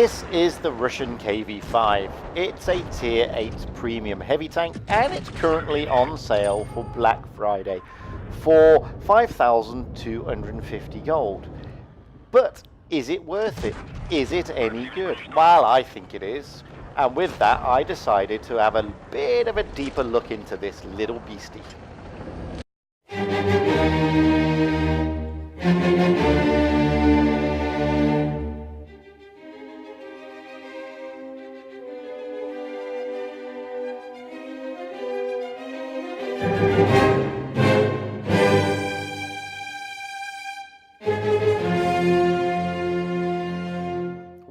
This is the Russian KV5. It's a tier 8 premium heavy tank and it's currently on sale for Black Friday for 5,250 gold. But is it worth it? Is it any good? Well, I think it is. And with that, I decided to have a bit of a deeper look into this little beastie.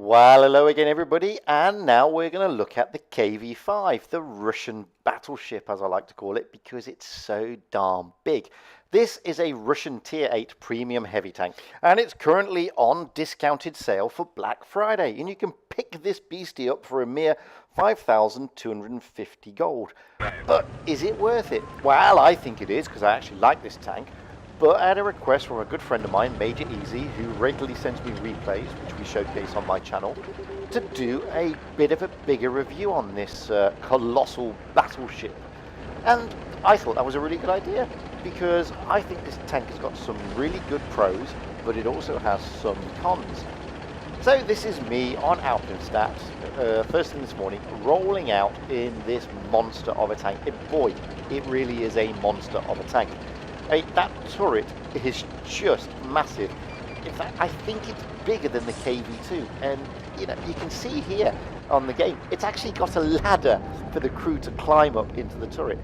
Well, hello again everybody, and now we're going to look at the KV5, the Russian battleship as I like to call it, because it's so darn big. This is a Russian tier 8 premium heavy tank, and it's currently on discounted sale for Black Friday, and you can pick this beastie up for a mere 5,250 gold. But is it worth it? Well, I think it is, because I actually like this tank. But I had a request from a good friend of mine, Major Easy, who regularly sends me replays, which we showcase on my channel, to do a bit of a bigger review on this colossal battleship. And I thought that was a really good idea, because I think this tank has got some really good pros, but it also has some cons. So this is me on Alpenstat, first thing this morning, rolling out in this monster of a tank. And boy, it really is a monster of a tank. That turret is just massive. In fact, I think it's bigger than the KV2, and you can see here on the game, it's actually got a ladder for the crew to climb up into the turret.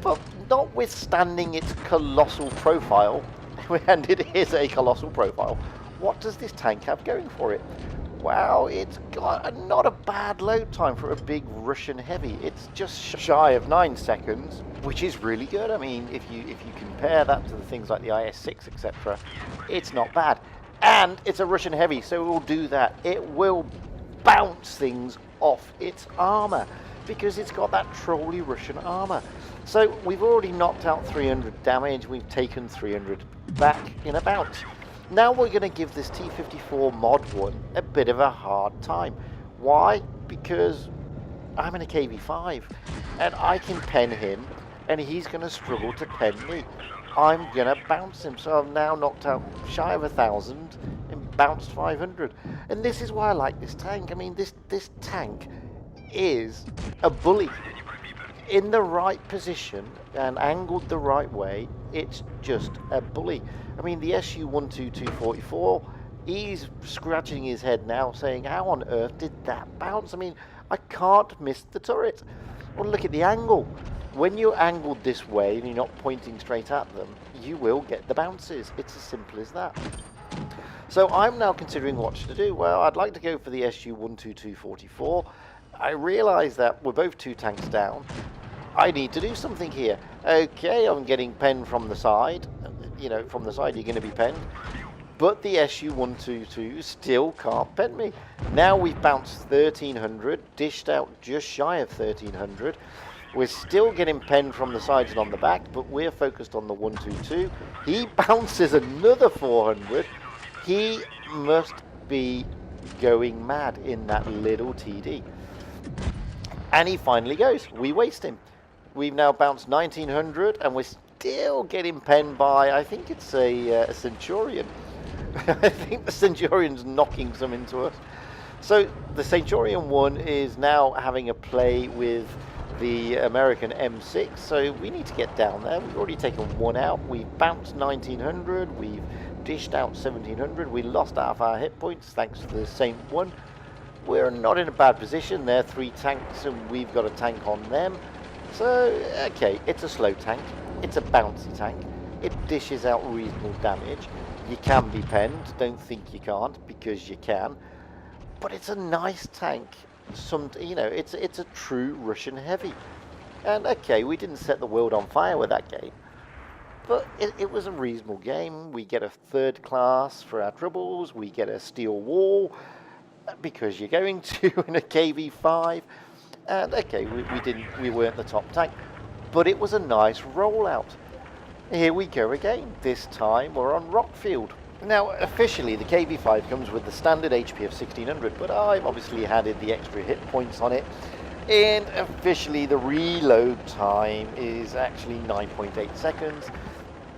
But notwithstanding its colossal profile, and it is a colossal profile, what does this tank have going for it? Well, it's got not a bad load time for a big Russian heavy. It's just shy of 9 seconds, which is really good. I mean, if you compare that to the things like the IS-6, etc., it's not bad. And it's a Russian heavy, so it will do that. It will bounce things off its armor because it's got that trolly Russian armor. So we've already knocked out 300 damage. We've taken 300 back in a bounce. Now we're going to give this T-54 Mod 1 a bit of a hard time. Why? Because I'm in a KV5 and I can pen him and he's going to struggle to pen me. I'm going to bounce him. So I've now knocked out shy of 1,000 and bounced 500. And this is why I like this tank. I mean, this tank is a bully. In the right position and angled the right way, it's just a bully. I mean, the SU-12244, he's scratching his head now saying, how on earth did that bounce? I mean, I can't miss the turret. Well, look at the angle. When you're angled this way and you're not pointing straight at them, you will get the bounces. It's as simple as that. So I'm now considering what to do. Well, I'd like to go for the SU-12244. I realise that we're both 2 tanks down. I need to do something here. Okay, I'm getting penned from the side. From the side you're going to be penned. But the SU-122 still can't pen me. Now we've bounced 1,300, dished out just shy of 1,300. We're still getting penned from the sides and on the back, but we're focused on the 122. He bounces another 400. He must be going mad in that little TD. And he finally goes. We waste him. We've now bounced 1,900 and we're still getting penned by, I think it's a Centurion. I think the Centurion's knocking some into us. So the Centurion 1 is now having a play with the American M6, so we need to get down there. We've already taken 1 out. We've bounced 1,900. We've dished out 1,700. We lost half our hit points thanks to the Saint 1. We're not in a bad position. They're 3 tanks and we've got a tank on them. So, okay, it's a slow tank. It's a bouncy tank. It dishes out reasonable damage. You can be penned. Don't think you can't, because you can. But it's a nice tank. It's a true Russian heavy. And okay, we didn't set the world on fire with that game. But it was a reasonable game. We get a 3rd class for our troubles. We get a steel wall, because you're going to in a KV5. And okay, we weren't the top tank, but it was a nice rollout. Here we go again. This time we're on Rockfield. Now, officially, the KV5 comes with the standard HP of 1600, but I've obviously added the extra hit points on it. And officially, the reload time is actually 9.8 seconds,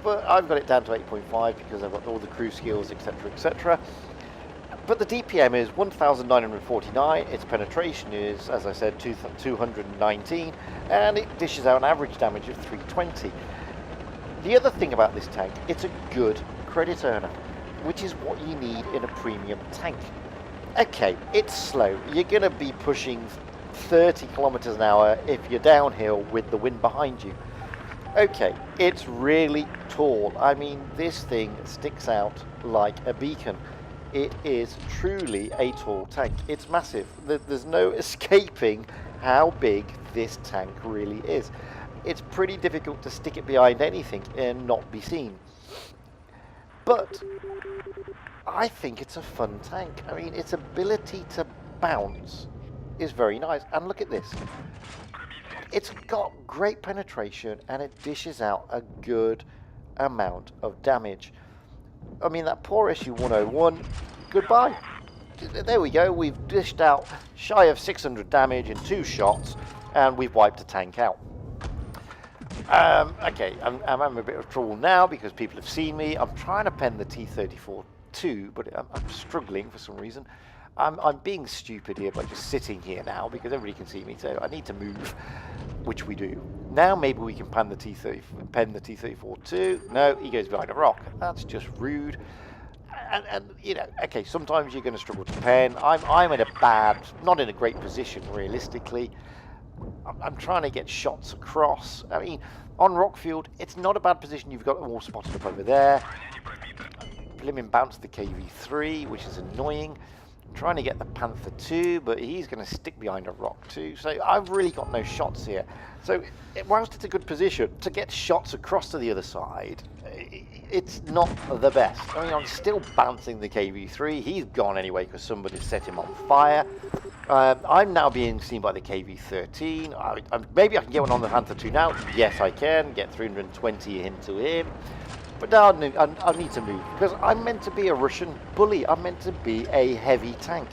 but I've got it down to 8.5 because I've got all the crew skills, etc., etc. But the DPM is 1949, its penetration is, as I said, 219, and it dishes out an average damage of 320. The other thing about this tank, it's a good credit earner, which is what you need in a premium tank. Okay, it's slow. You're going to be pushing 30 kilometers an hour if you're downhill with the wind behind you. Okay, it's really tall. I mean, this thing sticks out like a beacon. It is truly a tall tank. It's massive. There's no escaping how big this tank really is. It's pretty difficult to stick it behind anything and not be seen. But I think it's a fun tank. I mean, its ability to bounce is very nice. And look at this. It's got great penetration and it dishes out a good amount of damage. I mean, that poor SU-101, goodbye. There we go. We've dished out shy of 600 damage in 2 shots and we've wiped a tank out. Okay, I'm having a bit of trouble now because people have seen me. I'm trying to pen the T-34-2, but I'm struggling for some reason. I'm being stupid here by just sitting here now because everybody can see me, so I need to move, which we do. Now maybe we can pen the T-34-2. No, he goes behind a rock. That's just rude. And you know, okay, sometimes you're going to struggle to pen. I'm in a bad, not in a great position realistically. I'm trying to get shots across. I mean, on Rockfield, it's not a bad position. You've got them all spotted up over there. Blimmin' bounced the KV3, which is annoying. I'm trying to get the Panther 2, but he's going to stick behind a rock too. So I've really got no shots here. So whilst it's a good position, to get shots across to the other side, it's not the best. I mean, I'm still bouncing the KV3. He's gone anyway because somebody set him on fire. I'm now being seen by the KV13. Maybe I can get one on the Panther 2 now. Yes, I can. Get 320 into him. But now I need to move because I'm meant to be a Russian bully. I'm meant to be a heavy tank.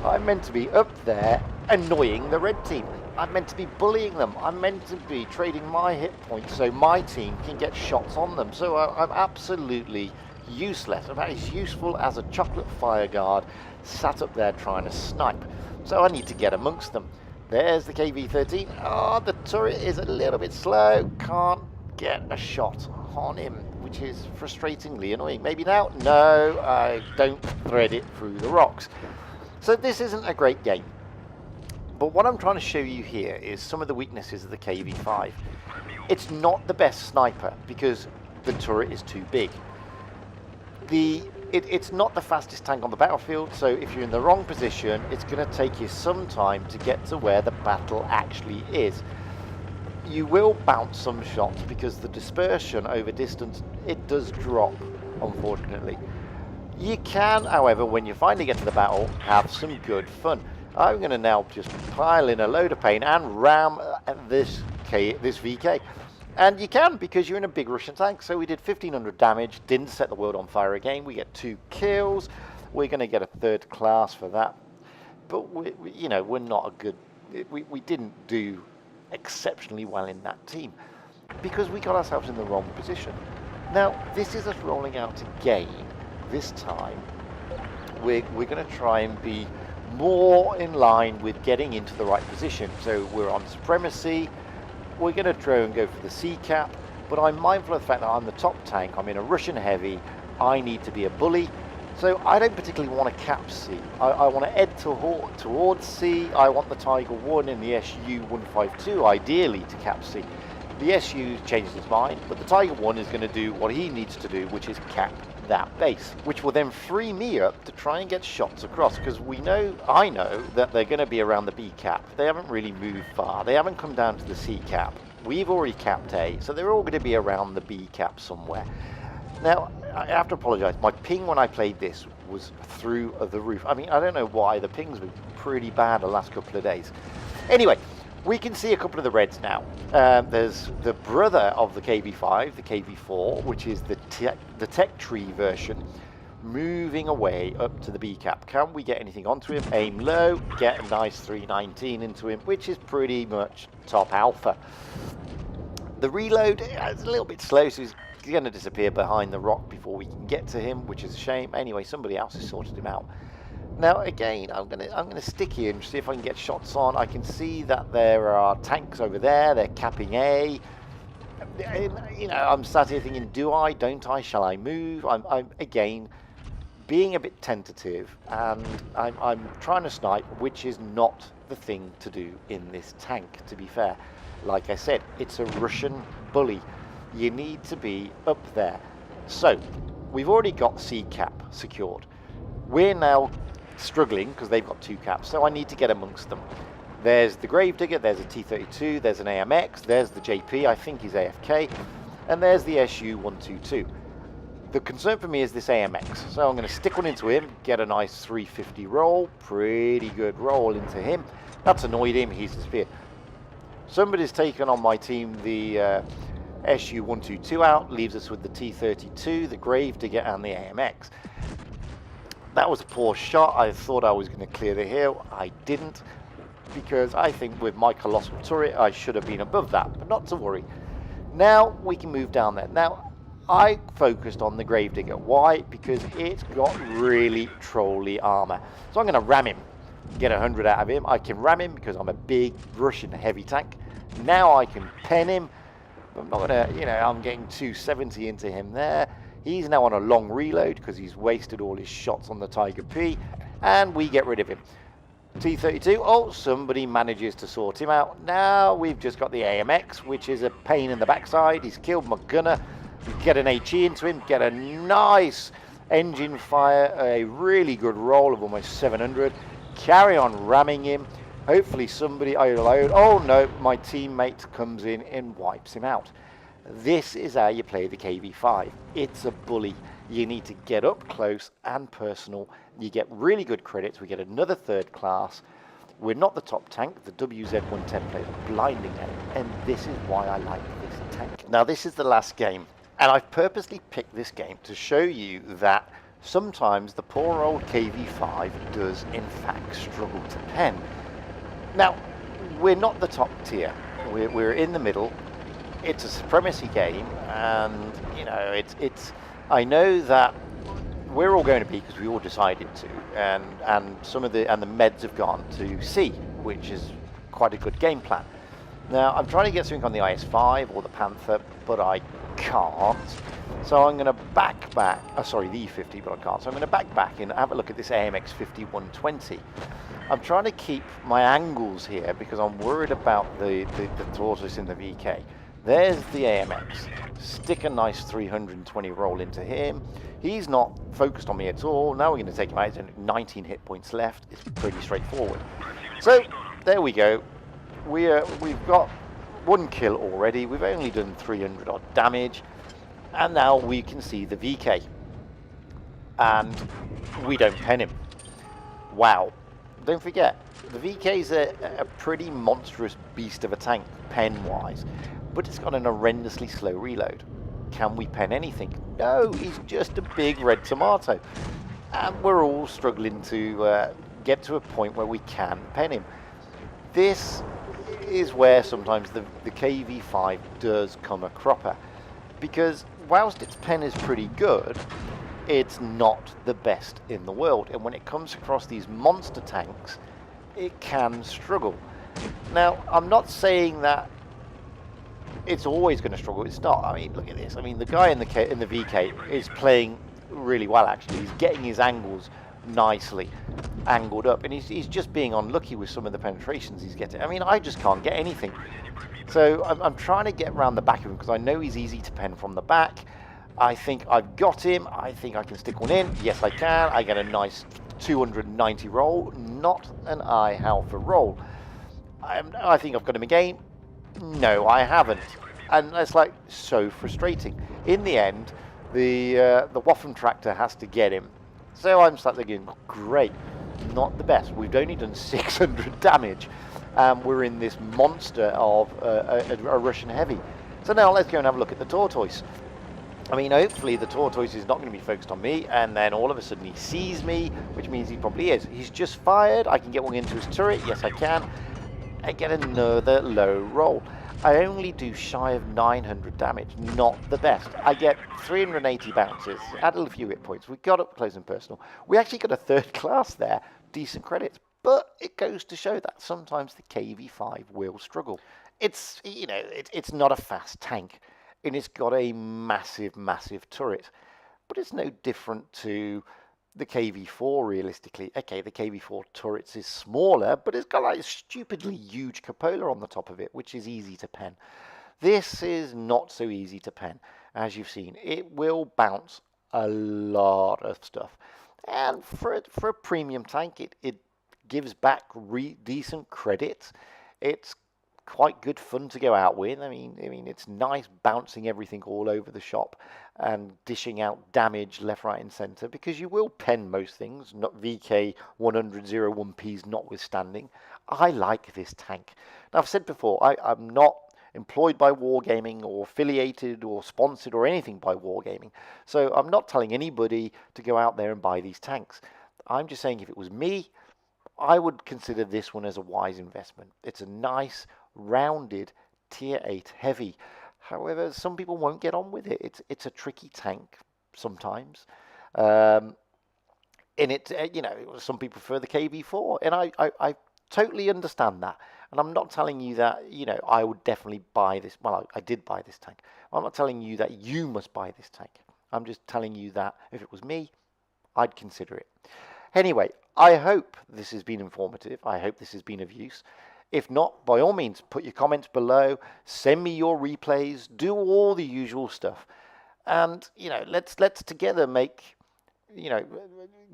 I'm meant to be up there annoying the red team. I'm meant to be bullying them. I'm meant to be trading my hit points so my team can get shots on them. So I'm absolutely useless. I'm about as useful as a chocolate fire guard sat up there trying to snipe. So I need to get amongst them. There's the KV13. Oh, the turret is a little bit slow. Can't get a shot on him, which is frustratingly annoying. Maybe now? No, I don't thread it through the rocks. So this isn't a great game. But what I'm trying to show you here is some of the weaknesses of the KV5. It's not the best sniper because the turret is too big. It's not the fastest tank on the battlefield, so if you're in the wrong position, it's going to take you some time to get to where the battle actually is. You will bounce some shots because the dispersion over distance, it does drop, unfortunately. You can, however, when you finally get to the battle, have some good fun. I'm going to now just pile in a load of paint and ram this VK. And you can, because you're in a big Russian tank. So we did 1,500 damage, didn't set the world on fire again. We get 2 kills. We're going to get a 3rd class for that. But, we're not a good... We didn't do exceptionally well in that team because we got ourselves in the wrong position. Now, this is us rolling out again. This time, we're going to try and be more in line with getting into the right position. So we're on supremacy. We're going to try and go for the C cap, but I'm mindful of the fact that I'm the top tank. I'm in a Russian heavy. I need to be a bully. So I don't particularly want to cap C. I want to head towards C. I want the Tiger 1 and the SU-152 ideally to cap C. The SU changes its mind, but the Tiger 1 is going to do what he needs to do, which is cap that base, which will then free me up to try and get shots across, because I know that they're going to be around the B cap. They haven't really moved far. They haven't come down to the C cap. We've already capped A, so they're all going to be around the B cap somewhere. Now, I have to apologize. My ping when I played this was through the roof. I mean, I don't know why. The ping's been pretty bad the last couple of days. Anyway, we can see a couple of the reds now. There's the brother of the KV5, the KV4, which is the tech tree version, moving away up to the B cap. Can we get anything onto him? Aim low, get a nice 319 into him, which is pretty much top alpha. The reload is a little bit slow, so he's going to disappear behind the rock before we can get to him, which is a shame. Anyway, somebody else has sorted him out. Now again, I'm gonna stick here and see if I can get shots on. I can see that there are tanks over there. They're capping A. You know, I'm sat here thinking, do I? Don't I? Shall I move? I'm again being a bit tentative, and I'm trying to snipe, which is not the thing to do in this tank. To be fair, like I said, it's a Russian bully. You need to be up there. So we've already got C cap secured. We're now struggling because they've got 2 caps, so I need to get amongst them. There's the Gravedigger, there's a T-32, there's an AMX, there's the JP, I think he's AFK, and there's the SU-122. The concern for me is this AMX, so I'm going to stick one into him, get a nice 350 roll, pretty good roll into him. That's annoyed him, he's disappeared. Somebody's taken on my team the SU-122 out, leaves us with the T-32, the Gravedigger, and the AMX. That was a poor shot. I thought I was going to clear the hill. I didn't, because I think with my colossal turret I should have been above that, but not to worry. Now we can move down there. Now I focused on the Gravedigger. Why? Because it's got really trolly armor. So I'm going to ram him, get 100 out of him. I can ram him because I'm a big Russian heavy tank. Now I can pen him. I'm not going to, you know, I'm getting 270 into him there. He's now on a long reload because he's wasted all his shots on the Tiger P, and we get rid of him. T-32, oh, somebody manages to sort him out. Now we've just got the AMX, which is a pain in the backside. He's killed my gunner. We get an HE into him, get a nice engine fire, a really good roll of almost 700. Carry on ramming him. Hopefully somebody, oh no, my teammate comes in and wipes him out. This is how you play the KV5. It's a bully. You need to get up close and personal. You get really good credits. We get another 3rd class. We're not the top tank. The WZ-110 plays blinding out, and this is why I like this tank. Now this is the last game, and I've purposely picked this game to show you that sometimes the poor old KV5 does in fact struggle to pen. Now, we're not the top tier. We're in the middle. It's a supremacy game, and you know, it's. I know that we're all going to be, because we all decided to, and some of the meds have gone to C, which is quite a good game plan. Now I'm trying to get something on the IS-5 or the Panther, but I can't. So I'm going to back. Sorry, the E50, but I can't. So I'm going to back and have a look at this AMX 5120. I'm trying to keep my angles here because I'm worried about the tortoise in the VK. There's the AMX. Stick a nice 320 roll into him. He's not focused on me at all. Now we're going to take him out. There's 19 hit points left. It's pretty straightforward. So there we go. We've got 1 kill already. We've only done 300 odd damage. And now we can see the VK. And we don't pen him. Wow. Don't forget, the VK is a pretty monstrous beast of a tank, pen-wise. But it's got an horrendously slow reload. Can we pen anything? No, he's just a big red tomato. And we're all struggling to get to a point where we can pen him. This is where sometimes the KV5 does come a cropper. Because whilst its pen is pretty good, it's not the best in the world. And when it comes across these monster tanks, it can struggle. Now, I'm not saying that it's always going to struggle. It's not. I mean, look at this. I mean, the guy in the VK is playing really well, actually. He's getting his angles nicely angled up, and he's just being unlucky with some of the penetrations he's getting. I mean, I just can't get anything. So I'm trying to get around the back of him because I know he's easy to pen from the back. I think I've got him. I think I can stick one in. Yes, I can. I get a nice 290 roll. Not an I-Alpha roll. I think I've got him again. No, I haven't. And that's like so frustrating. In the end, the Waffen tractor has to get him. So I'm sat there going, great, not the best. We've only done 600 damage. We're in this monster of a Russian heavy. So now let's go and have a look at the tortoise. I mean, hopefully the tortoise is not going to be focused on me, and then all of a sudden he sees me, which means he probably is. He's just fired. I can get one into his turret. Yes, I can. I get another low roll. I only do shy of 900 damage. Not the best. I get 380 bounces. Added a few hit points. We got up close and personal. We actually got a third class there. Decent credits. But it goes to show that sometimes the KV5 will struggle. It's, you know, it's not a fast tank. And it's got a massive, massive turret. But it's no different to the KV4, realistically. Okay, the KV4 turrets is smaller, but it's got like a stupidly huge cupola on the top of it, which is easy to pen. This is not so easy to pen, as you've seen. It will bounce a lot of stuff. And for a premium tank, it gives back decent credits. It's quite good fun to go out with. I mean, it's nice bouncing everything all over the shop and dishing out damage left, right, and centre, because you will pen most things, not VK 100-01Ps notwithstanding. I like this tank. Now, I've said before, I'm not employed by Wargaming or affiliated or sponsored or anything by Wargaming, so I'm not telling anybody to go out there and buy these tanks. I'm just saying if it was me, I would consider this one as a wise investment. It's a nice, rounded tier 8 heavy. However, some people won't get on with it. It's a tricky tank sometimes. And it, you know, some people prefer the KV4, and I totally understand that. And I'm not telling you that, you know, I would definitely buy this. Well, I did buy this tank. I'm not telling you that you must buy this tank. I'm just telling you that if it was me, I'd consider it. Anyway, I hope this has been informative. I hope this has been of use. If not, by all means, put your comments below. Send me your replays. Do all the usual stuff. And, you know, let's together make, you know,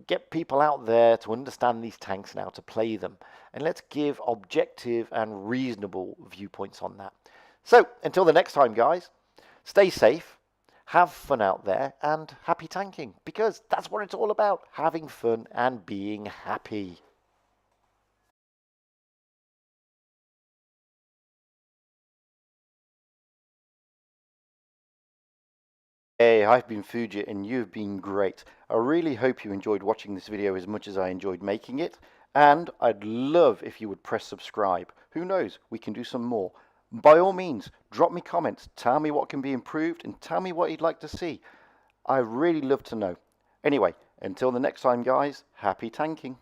get people out there to understand these tanks and how to play them. And let's give objective and reasonable viewpoints on that. So, until the next time, guys, stay safe. Have fun out there and happy tanking, because that's what it's all about, having fun and being happy. Hey, I've been Fuji and you've been great. I really hope you enjoyed watching this video as much as I enjoyed making it, and I'd love if you would press subscribe. Who knows, we can do some more. By all means, drop me comments, tell me what can be improved, and tell me what you'd like to see. I really love to know. Anyway, until the next time, guys, happy tanking.